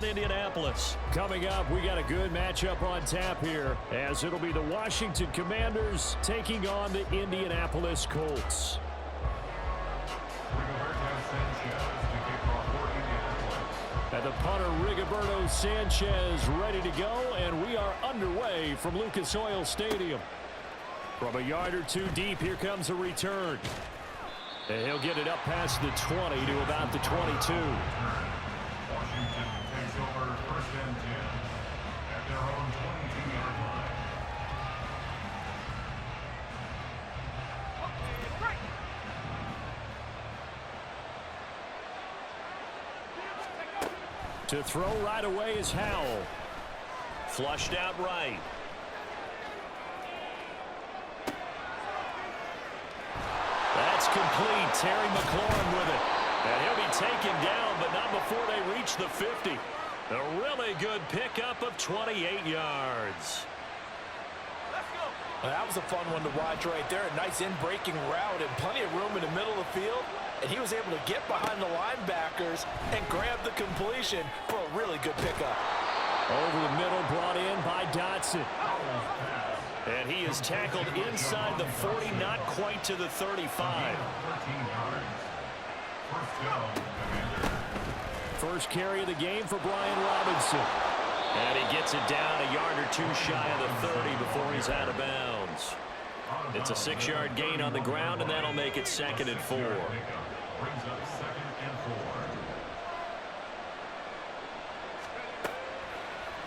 on Indianapolis. Coming up, we got a good matchup on tap here, as it'll be the Washington Commanders taking on the Indianapolis Colts. And the punter, Rigoberto Sanchez, ready to go, and we are underway from Lucas Oil Stadium. From a yard or two deep, here comes a return. And he'll get it up past the 20 to about the 22. Washington takes over 1st and 10 at their own 22-yard line. To throw right away is Howell. Flushed out right. That's complete. Terry McLaurin with it. And he'll be taken down, but not before they reach the 50. A really good pickup of 28 yards. Well, that was a fun one to watch right there. A nice in-breaking route and plenty of room in the middle of the field. And he was able to get behind the linebackers and grab the completion for a really good pickup. Over the middle, brought in by Dotson. And he is tackled inside the 40, not quite to the 35. First carry of the game for Brian Robinson. And he gets it down a yard or two shy of the 30 before he's out of bounds. It's a 6-yard gain on the ground, and that'll make it 2nd and 4.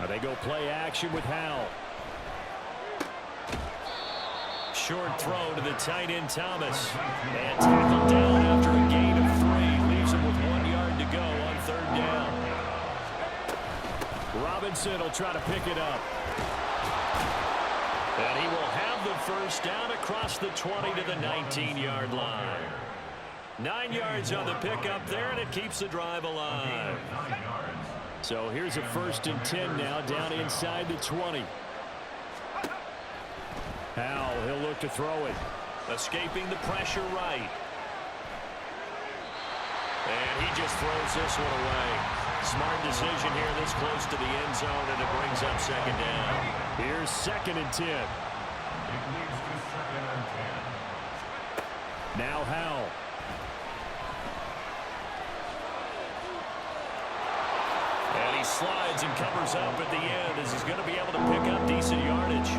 They go play action with Howell. Short throw to the tight end Thomas. And tackled down after a gain of 3. Leaves him with 1 yard to go on 3rd down. Robinson will try to pick it up. And he will have the 1st down across the 20 to the 19-yard line. 9 yards on the pickup there, and it keeps the drive alive. So here's a 1st and 10 now, down inside the 20. Howell, he'll look to throw it. Escaping the pressure right. And he just throws this one away. Smart decision here this close to the end zone, and it brings up 2nd down. Here's 2nd and 10. Now Howell. And he slides and covers up at the end as he's going to be able to pick up decent yardage.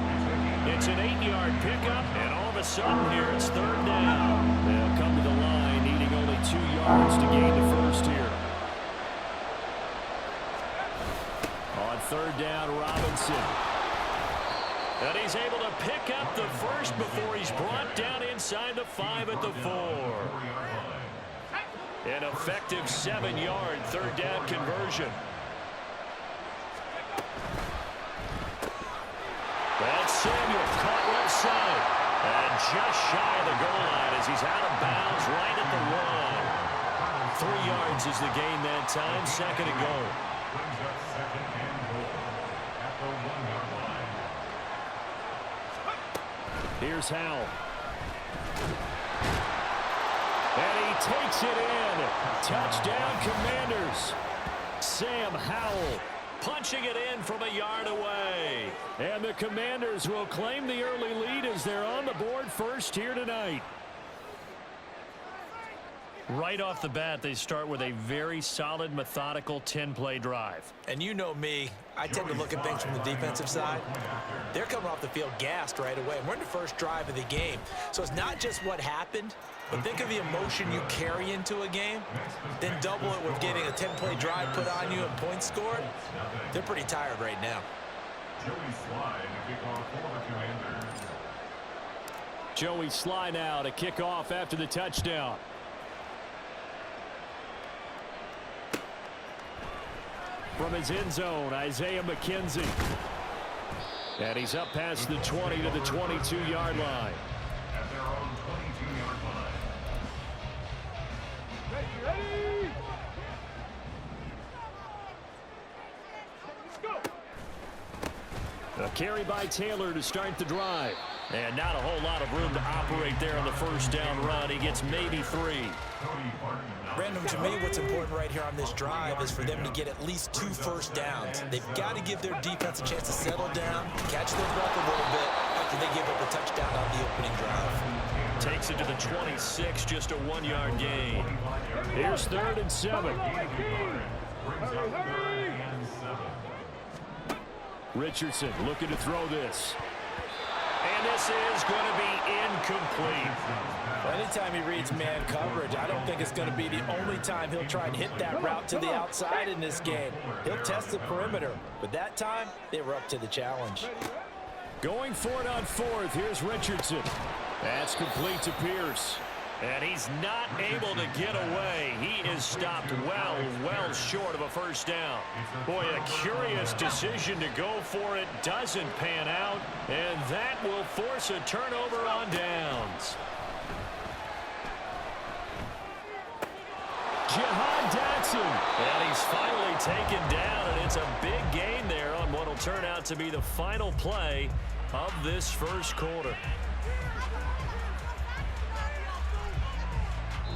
It's an 8-yard pickup, and all of a sudden here it's 3rd down. They'll come to the line, needing only 2 yards to gain the 1st here. On 3rd down, Robinson. And he's able to pick up the 1st before he's brought down inside the 5 at the 4. An effective 7-yard 3rd down conversion. That's Samuel caught left side. And just shy of the goal line as he's out of bounds right at the 1. 3 yards is the gain that time. 2nd and goal. Here's Howell. And he takes it in. Touchdown, Commanders. Sam Howell punching it in from a yard away. And the Commanders will claim the early lead as they're on the board first here tonight. Right off the bat, they start with a very solid, methodical 10-play drive. And you know me, I tend to look at things from the defensive side. They're coming off the field gassed right away. We're in the first drive of the game. So it's not just what happened, but think of the emotion you carry into a game. Then double it with getting a 10-play drive put on you and points scored. They're pretty tired right now. Joey Sly now to kick off after the touchdown. From his end zone, Isaiah McKenzie. And he's up past the 20 to the 22-yard line. At their own 22-yard line. Ready! Let's go! A carry by Taylor to start the drive. And not a whole lot of room to operate there on the first down run. He gets maybe 3. Brandon, to me, what's important right here on this drive is for them to get at least 2 first downs. They've got to give their defense a chance to settle down, catch their breath a little bit after they give up a touchdown on the opening drive. Takes it to the 26, just a 1-yard gain. Here's 3rd and 7. Richardson looking to throw this. And this is going to be incomplete. Well, anytime he reads man coverage, I don't think it's going to be the only time he'll try and hit that route to the outside in this game. He'll test the perimeter, but that time they were up to the challenge. Going for it on 4th. Here's Richardson. That's complete to Pierce. And he's not able to get away. He is stopped well short of a first down. Boy, a curious decision to go for it. Doesn't pan out. And that will force a turnover on downs. Jahan Dotson. And he's finally taken down. And it's a big gain there on what will turn out to be the final play of this first quarter.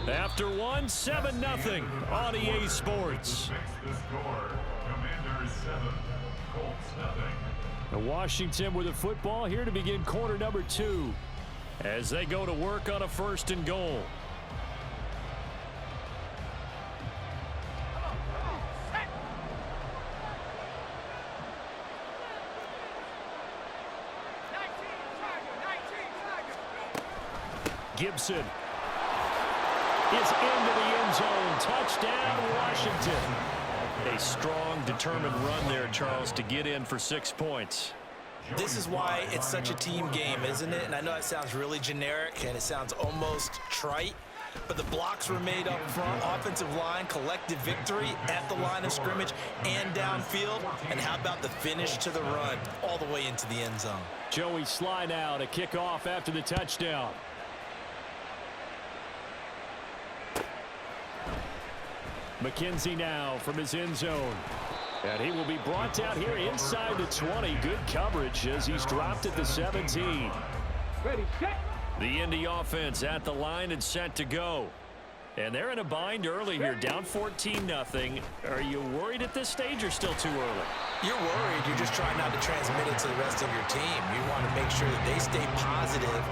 After 1, 7-0 on EA Sports. The score, Commanders 7, Colts 0. Washington with the football here to begin quarter number 2 as they go to work on a 1st and goal. Gibson is into the end zone. Touchdown, Washington. A strong, determined run there, Charles, to get in for 6 points. This is why it's such a team game, isn't it? And I know it sounds really generic and it sounds almost trite, but the blocks were made up front, offensive line, collective victory at the line of scrimmage and downfield. And how about the finish to the run all the way into the end zone? Joey Sly now to kick off after the touchdown. McKenzie now from his end zone. And he will be brought down here inside the 20. Good coverage as he's dropped at the 17. Ready, set. The Indy offense at the line and set to go. And they're in a bind early here, down 14-0. Are you worried at this stage or still too early? You're worried. You're just trying not to transmit it to the rest of your team. You want to make sure that they stay positive.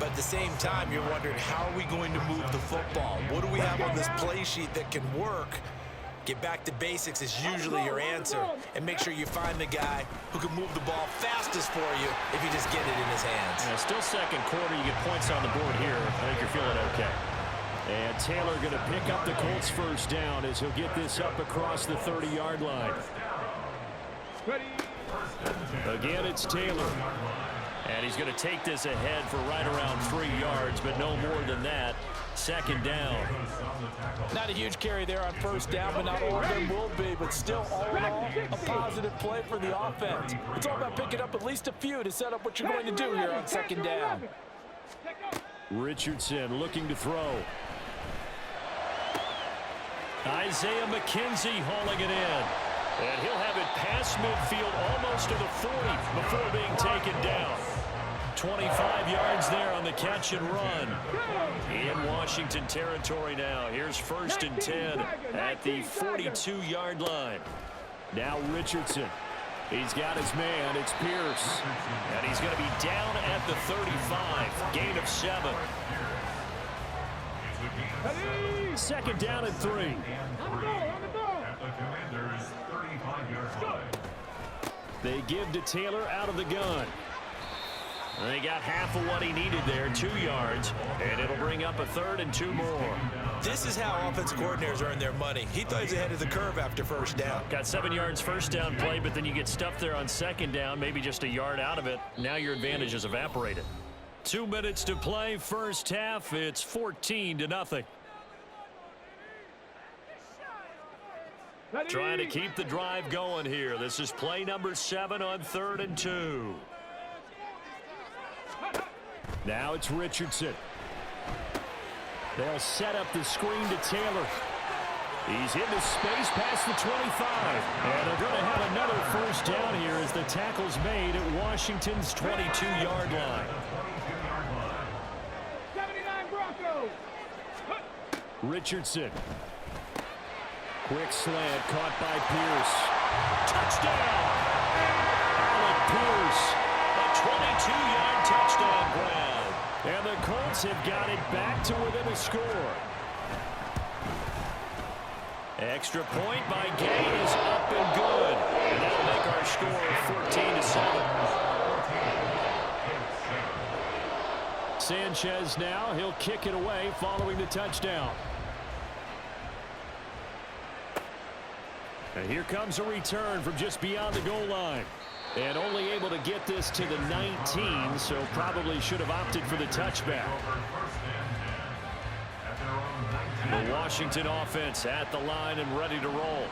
But at the same time, you're wondering, how are we going to move the football? What do we have on this play sheet that can work? Get back to basics is usually your answer. And make sure you find the guy who can move the ball fastest for you if you just get it in his hands. Yeah, still second quarter. You get points on the board here. I think you're feeling okay. And Taylor going to pick up the Colts first down as he'll get this up across the 30-yard line. Again, it's Taylor. And he's going to take this ahead for right around 3 yards, but no more than that. Second down. Not a huge carry there on first down, but not all of them will be. But still, all in all, a positive play for the offense. It's all about picking up at least a few to set up what you're going to do here on second down. Richardson looking to throw. Isaiah McKenzie hauling it in. And he'll have it past midfield almost to the 40 before being taken down. 25 yards there on the catch and run. In Washington territory now. Here's 1st and 10 at the 42-yard line. Now Richardson. He's got his man. It's Pierce. And he's going to be down at the 35. Gain of 7. Second down and 3. At the Commanders' 35-yard line. They give to Taylor out of the gun. They got half of what he needed there, 2 yards, and it'll bring up a 3rd and 2 more. This is how offensive coordinators earn their money. He thought he was ahead of the curve after first down. Got 7 yards first down play, but then you get stuffed there on second down, maybe just a yard out of it. Now your advantage is evaporated. 2 minutes to play, first half. It's 14-0. Trying to keep the drive going here. This is play number 7 on 3rd and 2. Now it's Richardson. They'll set up the screen to Taylor. He's into space past the 25. And they're going to have another first down here as the tackle's made at Washington's 22-yard line. 79 Broncos. Richardson. Quick slant caught by Pierce. Touchdown! Alec Pierce. A 22-yard touchdown grab. And the Colts have got it back to within a score. Extra point by Gay is up and good. And that'll make our score 14-7. Sanchez now, he'll kick it away following the touchdown. And here comes a return from just beyond the goal line. And only able to get this to the 19, so probably should have opted for the touchback. The Washington offense at the line and ready to roll.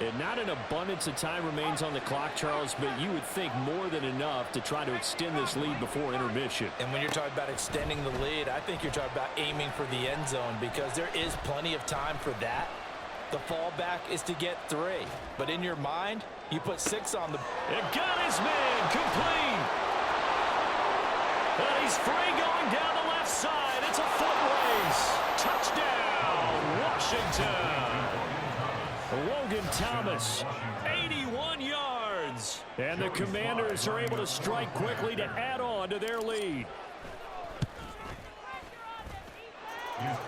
And not an abundance of time remains on the clock, Charles, but you would think more than enough to try to extend this lead before intermission. And when you're talking about extending the lead, I think you're talking about aiming for the end zone because there is plenty of time for that. The fallback is to get 3. But in your mind, you put 6 on the... It got his man complete. And he's free going down the left side. It's a foot race. Touchdown, Washington. Logan Thomas, 81 yards. And the Commanders are able to strike quickly to add on to their lead.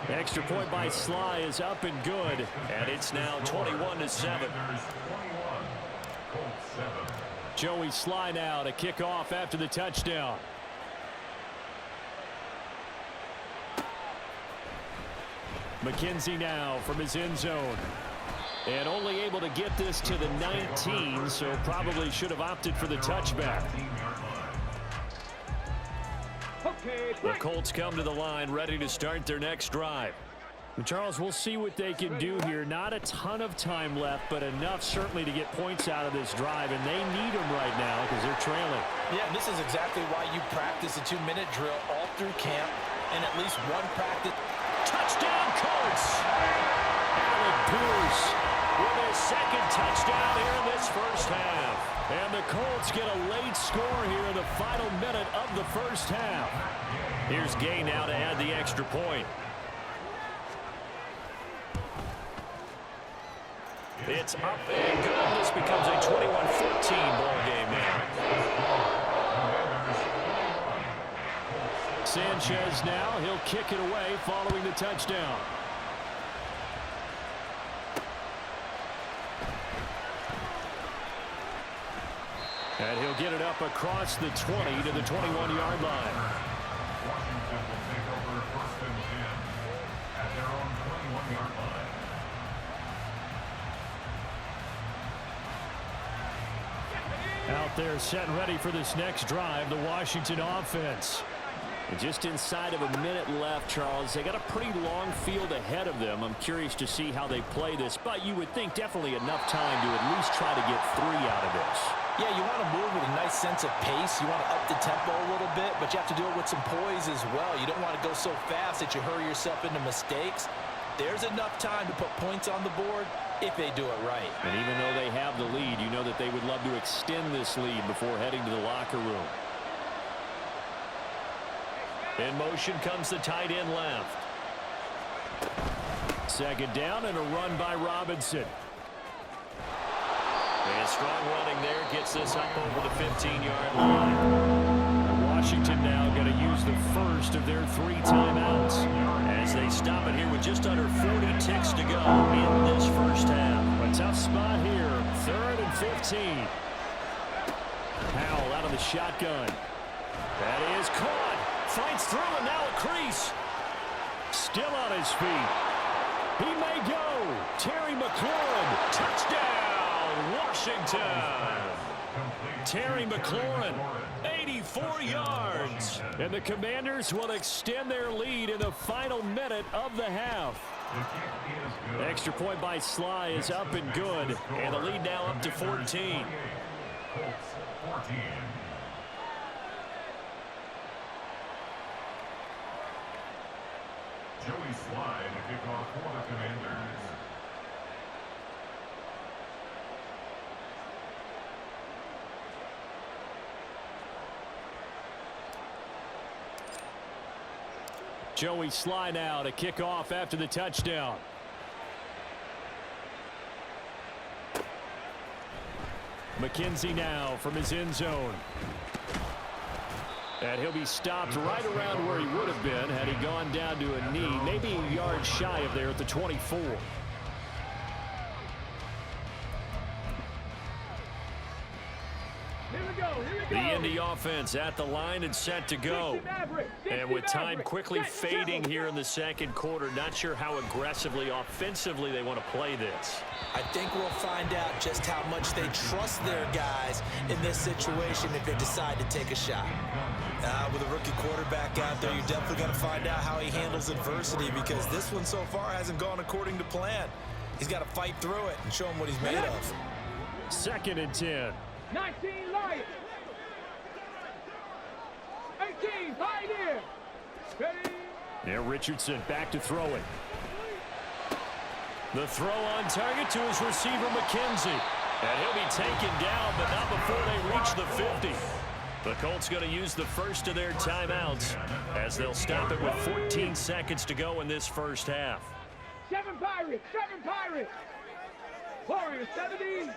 Extra point by Sly is up and good. And it's now 21-7. Joey Sly now to kick off after the touchdown. McKenzie now from his end zone. And only able to get this to the 19, so probably should have opted for the touchback. The Colts come to the line ready to start their next drive. And Charles, we'll see what they can do here. Not a ton of time left, but enough certainly to get points out of this drive, and they need them right now because they're trailing. Yeah, and this is exactly why you practice a 2-minute drill all through camp and at least one practice. Touchdown, Colts. Alec Pierce With his second touchdown here in this first half. And the Colts get a late score here in the final minute of the first half. Here's Gay now to add the extra point. It's up and good. This becomes a 21-14 ball game now. Sanchez now, he'll kick it away following the touchdown. And he'll get it up across the 20 to the 21-yard line. Washington will take over 1st and 10 at their own 21-yard line. Out there set and ready for this next drive, the Washington offense. And just inside of a minute left, Charles. They got a pretty long field ahead of them. I'm curious to see how they play this, but you would think definitely enough time to at least try to get 3 out of this. Yeah, you want to move with a nice sense of pace. You want to up the tempo a little bit, but you have to do it with some poise as well. You don't want to go so fast that you hurry yourself into mistakes. There's enough time to put points on the board if they do it right. And even though they have the lead, you know that they would love to extend this lead before heading to the locker room. In motion comes the tight end left. Second down and a run by Robinson. And strong running there gets this up over the 15-yard line. Washington now going to use the first of their 3 timeouts as they stop it here with just under 40 ticks to go in this first half. A tough spot here, 3rd and 15. Powell out of the shotgun. That is caught. Fights through and now a crease. Still on his feet. He may go. Terry McLaurin. Touchdown, Washington. Terry McLaurin, 84 yards. And the Commanders will extend their lead in the final minute of the half. Extra point by Sly is up and good. And the lead now up to 14. Colts 14. Joey Sly to kick off for the Commanders. Joey Sly now to kick off after the touchdown. McKenzie now from his end zone. And he'll be stopped right around where he would have been had he gone down to a knee, maybe a yard shy of there at the 24. The Indy offense at the line and set to go. And with time quickly fading here in the second quarter, not sure how aggressively, offensively they want to play this. I think we'll find out just how much they trust their guys in this situation if they decide to take a shot. With a rookie quarterback out there, you're definitely going to find out how he handles adversity, because this one so far hasn't gone according to plan. He's got to fight through it and show him what he's made of. 2nd and 10. 19 Lions. 18 Pioneer. Ready. Now Richardson back to throw it. The throw on target to his receiver, McKenzie. And he'll be taken down, but not before they reach the 50. The Colts going to use the first of their timeouts as they'll stop it with 14 seconds to go in this first half. 7 Pirates. 7 Pirates. Warriors 70.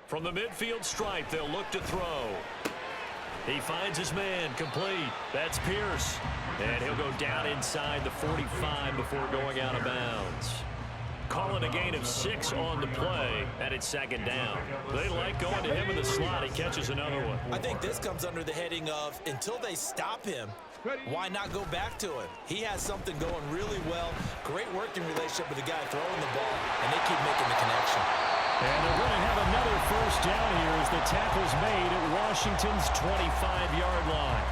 From the midfield stripe, they'll look to throw. He finds his man, complete. That's Pierce. And he'll go down inside the 45 before going out of bounds. Calling a gain of 6 on the play, and it's 2nd down. They like going to him in the slot. He catches another one. I think this comes under the heading of, until they stop him, why not go back to him? He has something going really well. Great working relationship with the guy throwing the ball, and they keep making the connection. And they're going to have another first down here as the tackle's made at Washington's 25-yard line.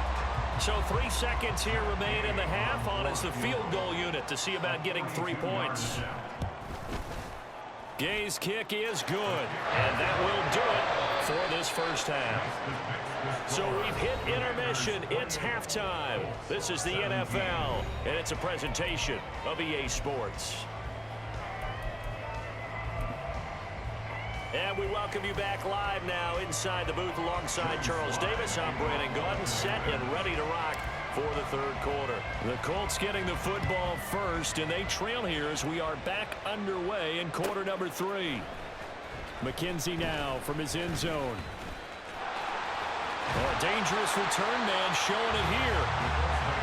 So 3 seconds here remain in the half on as the field goal unit to see about getting 3 points. Gay's kick is good, and that will do it for this first half. So we've hit intermission. It's halftime. This is the NFL, and it's a presentation of EA Sports. And we welcome you back live now inside the booth alongside Charles Davis. I'm Brandon Gaudin, set and ready to rock for the third quarter. The Colts getting the football first, and they trail here as we are back underway in quarter number 3. McKenzie now from his end zone. A dangerous return man showing it here.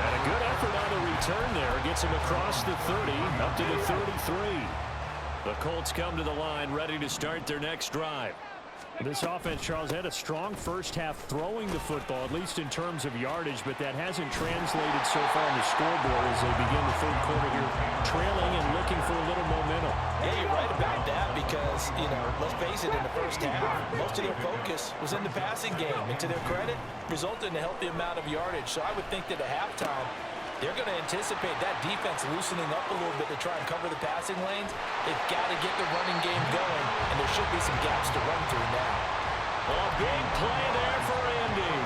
And a good effort on the return there. Gets him across the 30, up to the 33. The Colts come to the line ready to start their next drive. This offense, Charles, had a strong first half throwing the football, at least in terms of yardage, but that hasn't translated so far on the scoreboard as they begin the third quarter here, trailing and looking for a little momentum. Yeah, you're right about that because, let's face it, in the first half, most of their focus was in the passing game. And to their credit, resulted in a healthy amount of yardage. So I would think that at halftime, they're going to anticipate that defense loosening up a little bit to try and cover the passing lanes. They've got to get the running game going, and there should be some gaps to run through now. A big play there for Indy.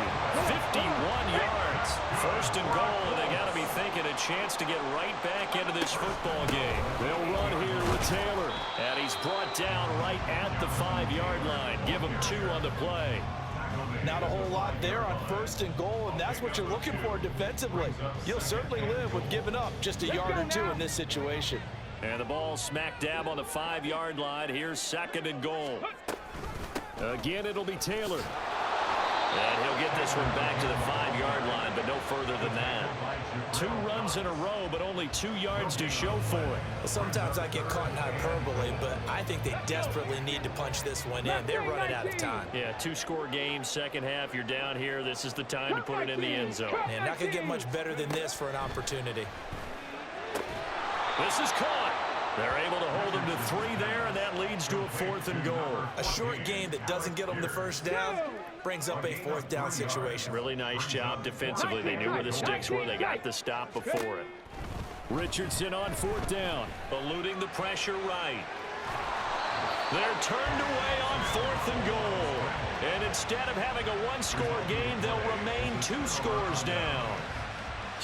51 yards. First and goal, and they got to be thinking a chance to get right back into this football game. They'll run here with Taylor. And he's brought down right at the 5-yard line. Give him 2 on the play. Not a whole lot there on first and goal, and that's what you're looking for defensively. You'll certainly live with giving up just a yard or 2 in this situation. And the ball smack dab on the 5-yard line. Here's 2nd and goal. Again, it'll be Taylor. And he'll get this one back to the 5-yard line, but no further than that. 2 runs in a row, but only 2 yards to show for it. Sometimes I get caught in hyperbole, but I think they desperately need to punch this one in. They're running out of time. Yeah, 2-score game, second half. You're down here. This is the time to put it in the end zone. Man, not going to get much better than this for an opportunity. This is caught. They're able to hold him to 3 there, and that leads to a 4th and goal. A short game that doesn't get them the first down brings up a 4th down situation. Really nice job defensively. They knew where the sticks were. They got the stop before it. Richardson on 4th down. Eluding the pressure right. They're turned away on 4th and goal. And instead of having a 1-score game, they'll remain 2 scores down.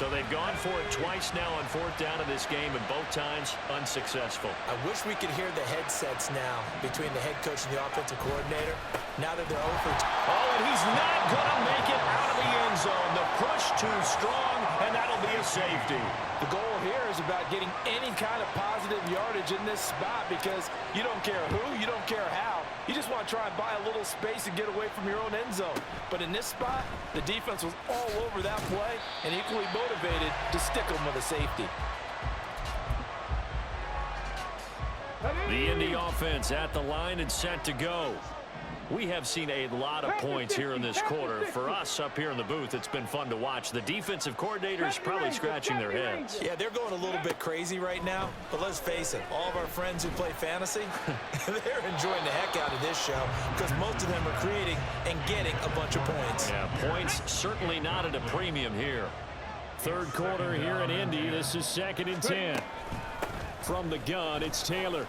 So they've gone for it twice now on fourth down in this game, and both times unsuccessful. I wish we could hear the headsets now between the head coach and the offensive coordinator. Now that they're over. Oh, and he's not going to make it out of the end zone. The push too strong, and that'll be a safety. The goal here is about getting any kind of positive yardage in this spot because you don't care who, you don't care how. You just want to try and buy a little space and get away from your own end zone. But in this spot, the defense was all over that play and equally motivated to stick them with a safety. The Indy offense at the line and set to go. We have seen a lot of points here in this quarter. For us up here in the booth, it's been fun to watch. The defensive coordinators probably scratching their heads. Yeah, they're going a little bit crazy right now. But let's face it, all of our friends who play fantasy, they're enjoying the heck out of this show because most of them are creating and getting a bunch of points. Yeah, points certainly not at a premium here. Third quarter here in Indy. This is 2nd and 10. From the gun, it's Taylor.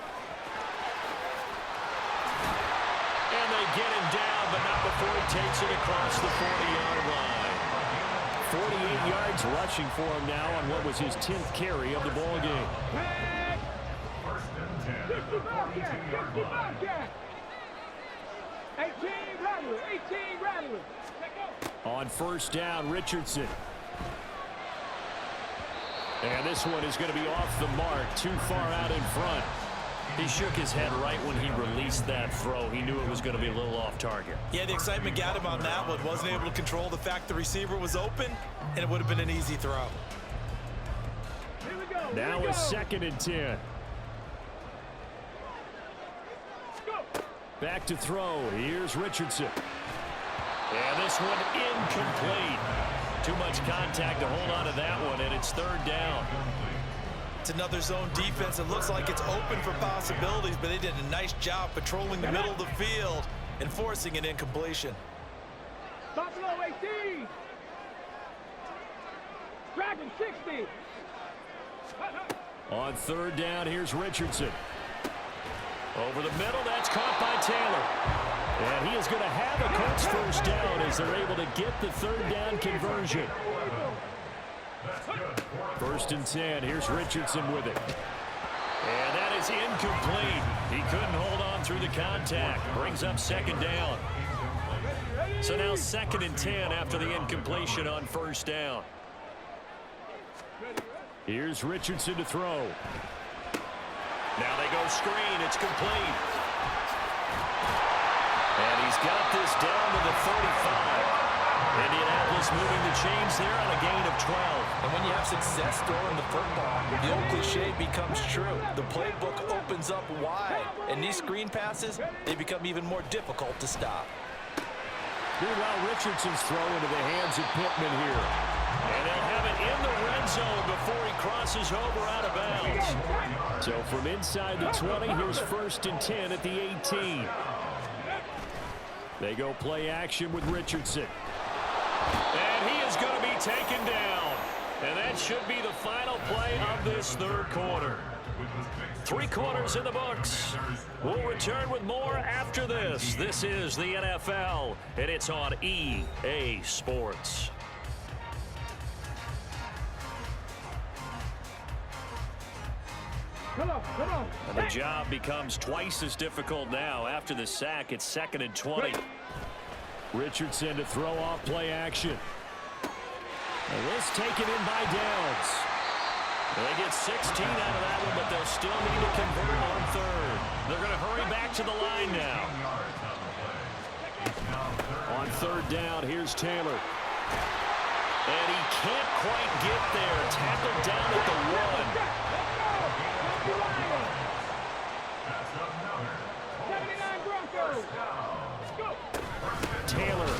And they get him down, but not before he takes it across the 40-yard line. 48 yards rushing for him now on what was his 10th carry of the ball game. First and 10. 55 gap. 18 Rattler. 18 Rattler. On first down, Richardson. And this one is going to be off the mark, too far out in front. He shook his head right when he released that throw. He knew it was going to be a little off target. Yeah, the excitement got him on that one. Wasn't able to control the fact the receiver was open, and it would have been an easy throw. Here we go. Now a 2nd and 10. Back to throw. Here's Richardson. And this one incomplete. Too much contact to hold on to that one, and it's 3rd down. It's another zone defense. It looks like it's open for possibilities, but they did a nice job patrolling the middle of the field and forcing an incompletion. Buffalo 18. Dragon 60. On 3rd down, here's Richardson. Over the middle, that's caught by Taylor. And he is going to have a Colts first down as they're able to get the 3rd down conversion. 1st and 10. Here's Richardson with it. And that is incomplete. He couldn't hold on through the contact. Brings up 2nd down. So now 2nd and 10 after the incompletion on 1st down. Here's Richardson to throw. Now they go screen. It's complete. And he's got this down to the 35. Indianapolis moving the chains there on a gain of 12. And when you have success throwing the football, the old cliche becomes true. The playbook opens up wide, and these screen passes, they become even more difficult to stop. Meanwhile, Richardson's throw into the hands of Pittman here. And they'll have it in the red zone before he crosses over out of bounds. So from inside the 20, here's 1st and 10 at the 18. They go play action with Richardson. And he is going to be taken down. And that should be the final play of this 3rd quarter. 3 quarters in the books. We'll return with more after this. This is the NFL, and it's on EA Sports. Come on. And the job becomes twice as difficult now. After the sack, it's 2nd and 20. Richardson to throw off play action. And this taken in by Downs. They get 16 out of that one, but they'll still need to convert on 3rd. They're going to hurry back to the line now. On 3rd down, here's Taylor. And he can't quite get there. Tackled down at the 1. 79 Broncos. Taylor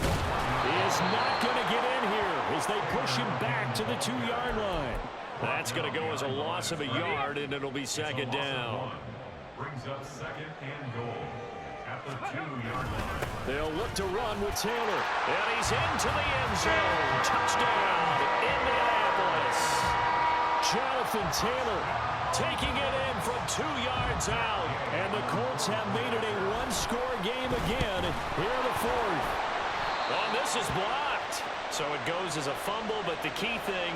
is not going to get in here as they push him back to the 2-yard line. That's going to go as a loss of a yard, and it'll be 2nd down. Brings up 2nd and goal at the 2-yard line. They'll look to run with Taylor. And he's into the end zone. Touchdown, Indianapolis. Jonathan Taylor taking it in from 2 yards out. And the Colts have made it a 1-score game again here in the 4th. And this is blocked. So it goes as a fumble, but the key thing,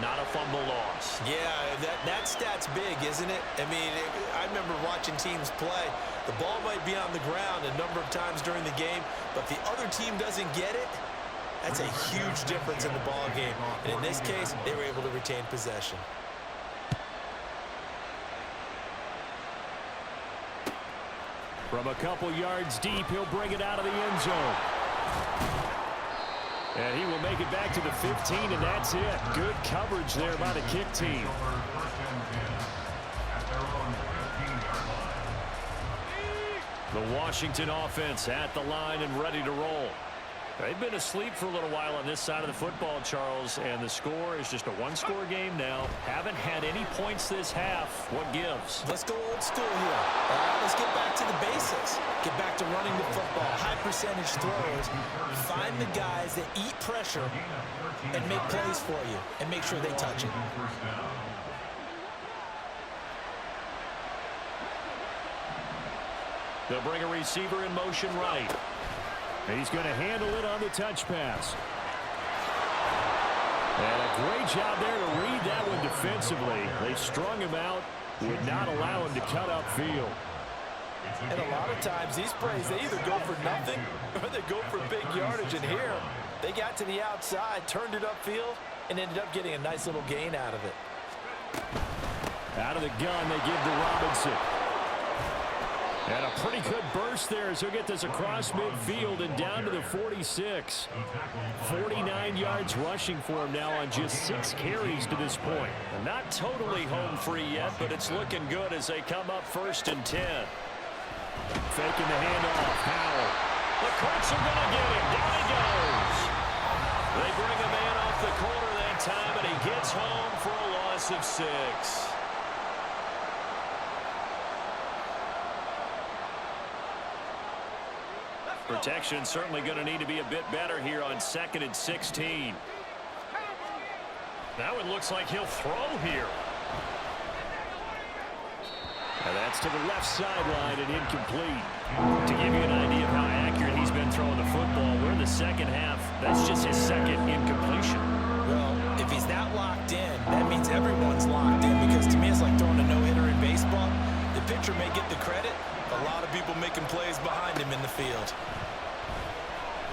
not a fumble loss. Yeah, that stat's big, isn't it? I mean, I remember watching teams play. The ball might be on the ground a number of times during the game, but the other team doesn't get it. That's a huge difference in the ball game. And in this case, they were able to retain possession. From a couple yards deep, he'll bring it out of the end zone. And he will make it back to the 15, and that's it. Good coverage there by the kick team. The Washington offense at the line and ready to roll. They've been asleep for a little while on this side of the football, Charles, and the score is just a one-score game now. Haven't had any points this half. What gives? Let's go old school here. Let's get back to the basics. Get back to running the football, high percentage throws. Find the guys that eat pressure and make plays for you and make sure they touch it. They'll bring a receiver in motion right. He's going to handle it on the touch pass. And a great job there to read that one defensively. They strung him out, would not allow him to cut upfield. And a lot of times these plays, they either go for nothing or they go for big yardage. And here, they got to the outside, turned it upfield, and ended up getting a nice little gain out of it. Out of the gun, they give to Robinson. And a pretty good burst there as he'll get this across midfield and down to the 46. 49 yards rushing for him now on just 6 carries to this point. And not totally home free yet, but it's looking good as they come up 1st and 10. Faking the handoff. Howell. The Colts are going to get him. Down he goes. They bring a man off the corner that time, and he gets home for a loss of 6. Protection certainly going to need to be a bit better here on 2nd and 16. Now it looks like he'll throw here. And that's to the left sideline and incomplete. To give you an idea of how accurate he's been throwing the football, we're in the second half. That's just his 2nd incompletion. Well, if he's not locked in, that means everyone's locked in, because to me it's like throwing a no-hitter in baseball. The pitcher may get the credit, a lot of people making plays behind him in the field.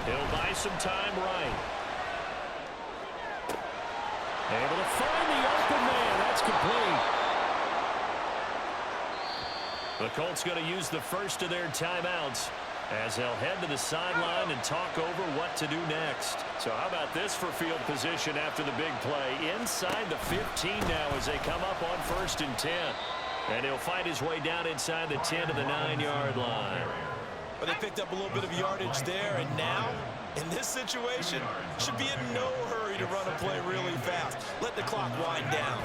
He'll buy some time right. Able to find the open man. That's complete. The Colts going to use the first of their timeouts as they'll head to the sideline and talk over what to do next. So how about this for field position after the big play? Inside the 15 now as they come up on 1st and 10. And he'll fight his way down inside the 10 to the 9-yard line. But they picked up a little bit of yardage there, and now, in this situation, should be in no hurry to run a play really fast. Let the clock wind down.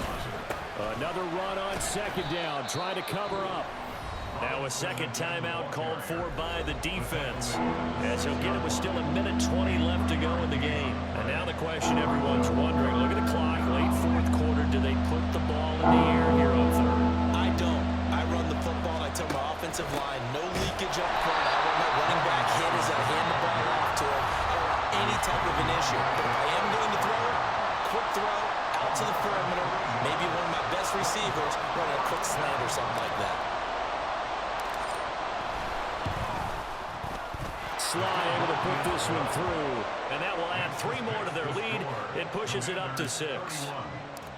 Another run on 2nd down. Try to cover up. Now a second timeout called for by the defense. As he'll get it with still 1:20 left to go in the game. And now the question everyone's wondering, look at the clock, late 4th quarter, do they put the ball in the air here on 3rd? I don't. I run the football. I tell my offensive line, no leakage up front. I want my running back hit as I hand the ball off to him. I don't want any type of an issue. But if I am going to throw it, quick throw, out to the perimeter, maybe one of my best receivers running a quick slant or something like that. Sly able to put this one through. And that will add 3 more to their lead. It pushes it up to 6.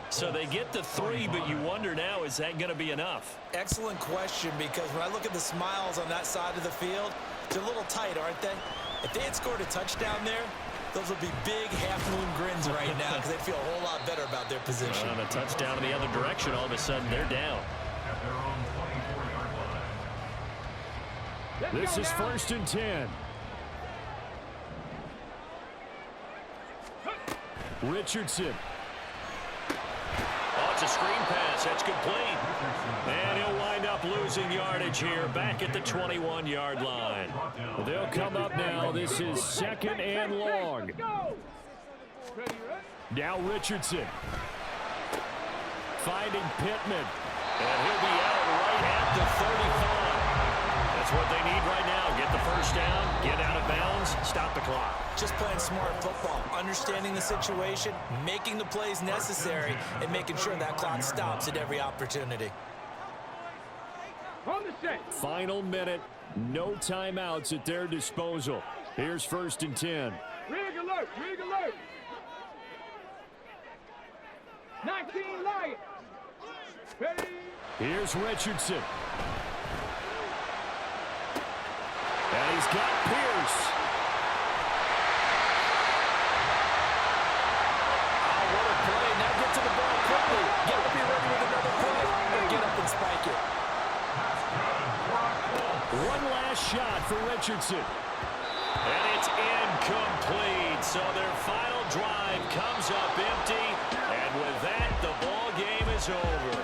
So they get the 3, but you wonder now, is that going to be enough? Excellent question, because when I look at the smiles on that side of the field, they're a little tight, aren't they? If they had scored a touchdown there, those would be big half-moon grins right now, because they'd feel a whole lot better about their position. On a touchdown in the other direction, all of a sudden they're down. This is 1st and 10. Richardson. Oh, it's a screen pass. That's complete. And he'll wind up losing yardage here back at the 21-yard line. They'll come up now. This is 2nd and long. Now Richardson. Finding Pittman. And he'll be out right at the 35. That's what they need right now. Get the first down, get out of bounds, stop the clock. just playing smart football, understanding the situation, making the plays necessary, and making sure that clock stops at every opportunity. On the set. Final minute. No timeouts at their disposal. Here's 1st and 10. Rig alert, rig alert. 19 Lions. Ready. Here's Richardson. And he's got Pierce. Oh, what a play. Now get to the ball quickly. Get up, be ready with another play, or get up and spike it. One last shot for Richardson. And it's incomplete. So their final drive comes up empty. And with that, the ball game is over.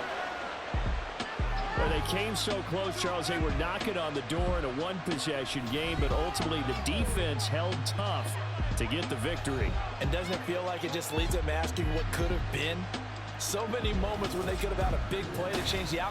Well, they came so close, Charles. They were knocking on the door in a one-possession game, but ultimately the defense held tough to get the victory. And doesn't it feel like it just leaves them asking what could have been? So many moments when they could have had a big play to change the outcome.